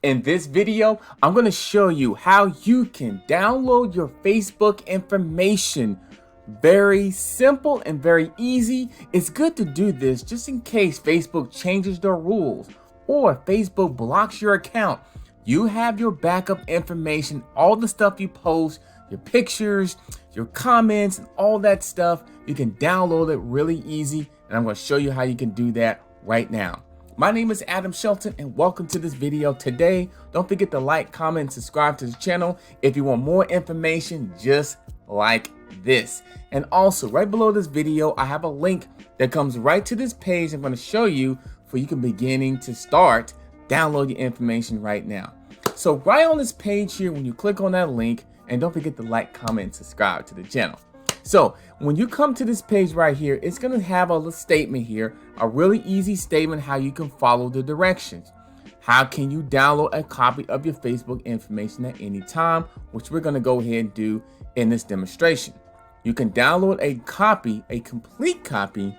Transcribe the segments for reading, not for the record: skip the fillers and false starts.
In this video, I'm going to show you how you can download your Facebook information. Very simple and very easy. It's good to do this just in case Facebook changes their rules or Facebook blocks your account. You have your backup information, all the stuff you post, your pictures, your comments, and all that stuff. You can download it really easy, and I'm going to show you how you can do that right now. My name is Shelton, and welcome to this video today. Don't forget to like, comment, and subscribe to the channel if you want more information just like this. And also, right below this video, I have a link that comes right to this page I'm going to show you for you can beginning to start download your information right now. So right on this page here, when you click on that link, and don't forget to like, comment, and subscribe to the channel. So when you come to this page right here, it's going to have a little statement here, a really easy statement how you can follow the directions. How can you download a copy of your Facebook information at any time, which we're going to go ahead and do in this demonstration. You can download a copy, a complete copy,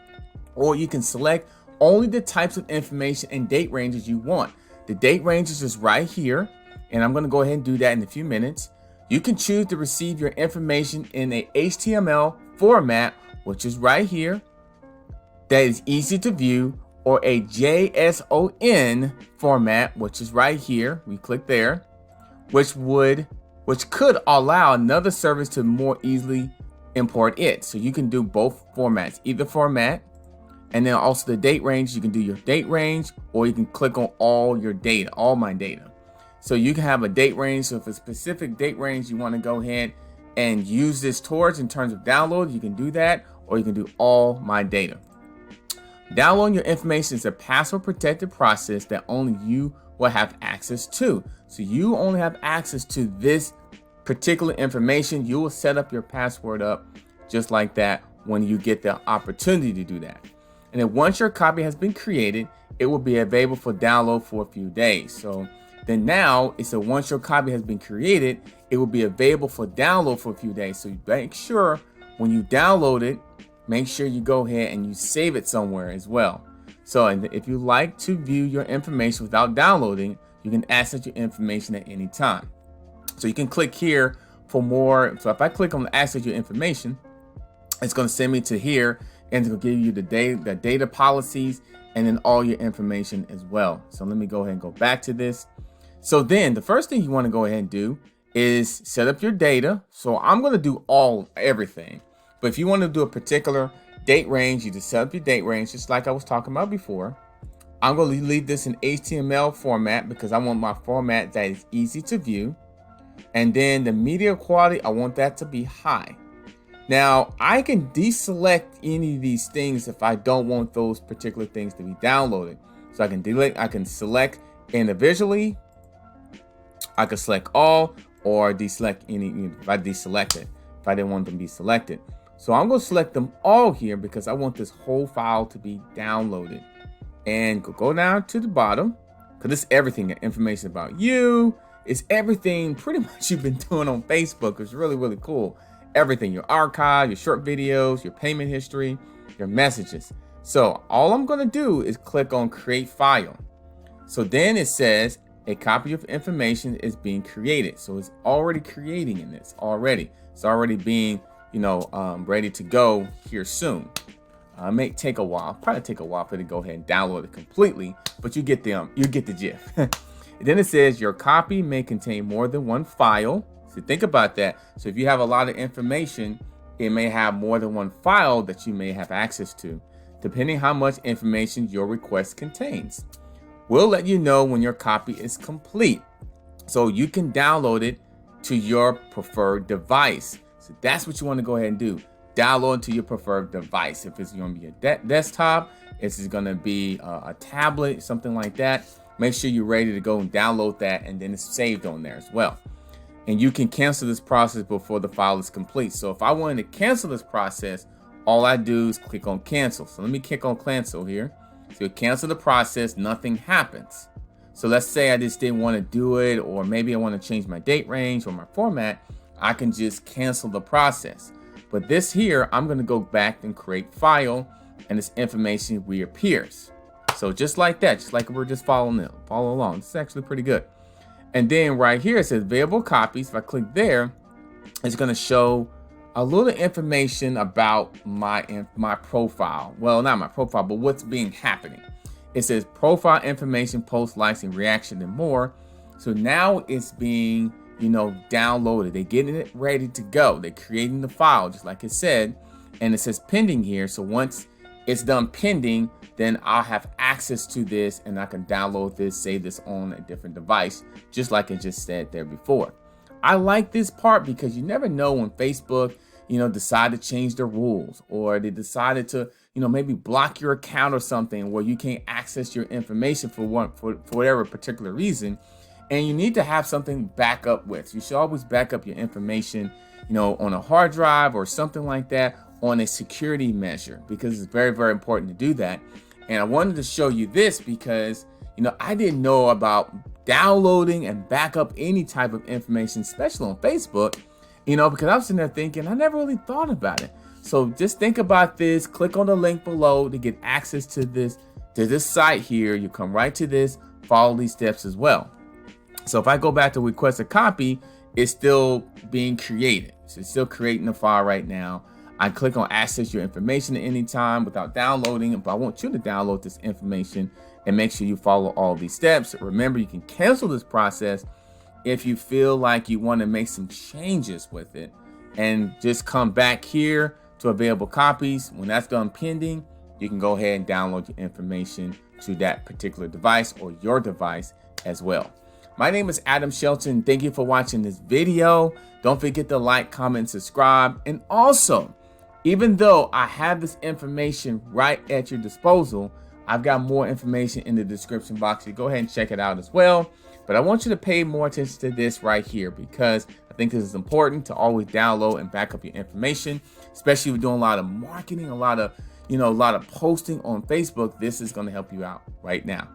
or you can select only the types of information and date ranges you want. The date ranges is right here, and I'm going to go ahead and do that in a few minutes. You can choose to receive your information in a HTML format, which is right here, that is easy to view, or a JSON format, which is right here. We click there, which could allow another service to more easily import it. So you can do both formats, either format, and then also the date range. You can do your date range, or you can click on all your data, all my data. So you can have a date range. So if a specific date range you want to go ahead and use this towards in terms of download, you can do that, or you can do all my data. Downloading your information is a password protected process that only you will have access to. So you only have access to this particular information. You will set up your password up just like that when you get the opportunity to do that. And then once your copy has been created, it will be available for download for a few days. So then now it's a once your copy has been created, it will be available for download for a few days. So you make sure when you download it, make sure you go ahead and you save it somewhere as well. So if you like to view your information without downloading, you can access your information at any time. So you can click here for more. So if I click on access your information, it's going to send me to here, and it's going to give you the data policies and then all your information as well. So let me go ahead and go back to this. So then the first thing you want to go ahead and do is set up your data. So I'm going to do everything. But if you want to do a particular date range, you just set up your date range, just like I was talking about before. I'm going to leave this in HTML format because I want my format that is easy to view. And then the media quality, I want that to be high. Now, I can deselect any of these things if I don't want those particular things to be downloaded. So I can delete, I can select individually. I can select all or deselect any if I deselect it, if I didn't want them to be selected. So I'm going to select them all here because I want this whole file to be downloaded. And go down to the bottom because it's everything, information about you. It's everything pretty much you've been doing on Facebook. It's really, really cool. Everything, your archive, your short videos, your payment history, your messages. So all I'm going to do is click on create file. So then it says a copy of information is being created. So it's already creating in this already. It's already being, ready to go here soon. It may take a while, probably take a while for it to go ahead and download it completely, but you get the gist. Then it says your copy may contain more than one file. So think about that. So if you have a lot of information, it may have more than one file that you may have access to, depending how much information your request contains. We'll let you know when your copy is complete, so you can download it to your preferred device. So that's what you want to go ahead and do. Download to your preferred device. If it's going to be a desktop, if it's going to be a tablet, something like that, make sure you're ready to go and download that, and then it's saved on there as well. And you can cancel this process before the file is complete. So if I wanted to cancel this process, all I do is click on cancel. So let me click on cancel here. So you cancel the process, nothing happens. So let's say I just didn't want to do it, or maybe I want to change my date range or my format. I can just cancel the process. But this here, I'm going to go back and create file, and this information reappears. So just like that, just like we're just following along. It's actually pretty good. And then right here, it says available copies. If I click there, it's going to show a little information about my profile. Well, not my profile, but what's being happening. It says profile information, post, likes, and reaction, and more. So now it's being, downloaded. They're getting it ready to go. They're creating the file, just like it said. And it says pending here. So once it's done pending, then I'll have access to this and I can download this, save this on a different device, just like it just said there before. I like this part because you never know when Facebook, decide to change their rules, or they decided to, maybe block your account or something where you can't access your information for whatever particular reason. And you need to have something back up with. You should always back up your information, on a hard drive or something like that, on a security measure, because it's very, very important to do that. And I wanted to show you this because, I didn't know about downloading and back up any type of information, especially on Facebook, because I was sitting there thinking, I never really thought about it. So just think about this. Click on the link below to get access to this site here. You come right to this, follow these steps as well. So if I go back to request a copy, it's still being created. So it's still creating the file right now. I click on access your information at any time without downloading it, but I want you to download this information and make sure you follow all these steps. Remember, you can cancel this process if you feel like you want to make some changes with it, and just come back here to available copies. When that's done pending, you can go ahead and download your information to that particular device or your device as well. My name is Adam Shelton. Thank you for watching this video. Don't forget to like, comment, subscribe. And also, even though I have this information right at your disposal, I've got more information in the description box. So go ahead and check it out as well. But I want you to pay more attention to this right here, because I think this is important to always download and back up your information, especially if you're doing a lot of marketing, a lot of posting on Facebook. This is going to help you out right now.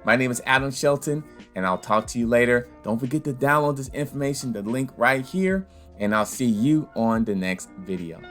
My name is Adam Shelton, and I'll talk to you later. Don't forget to download this information, the link right here, and I'll see you on the next video.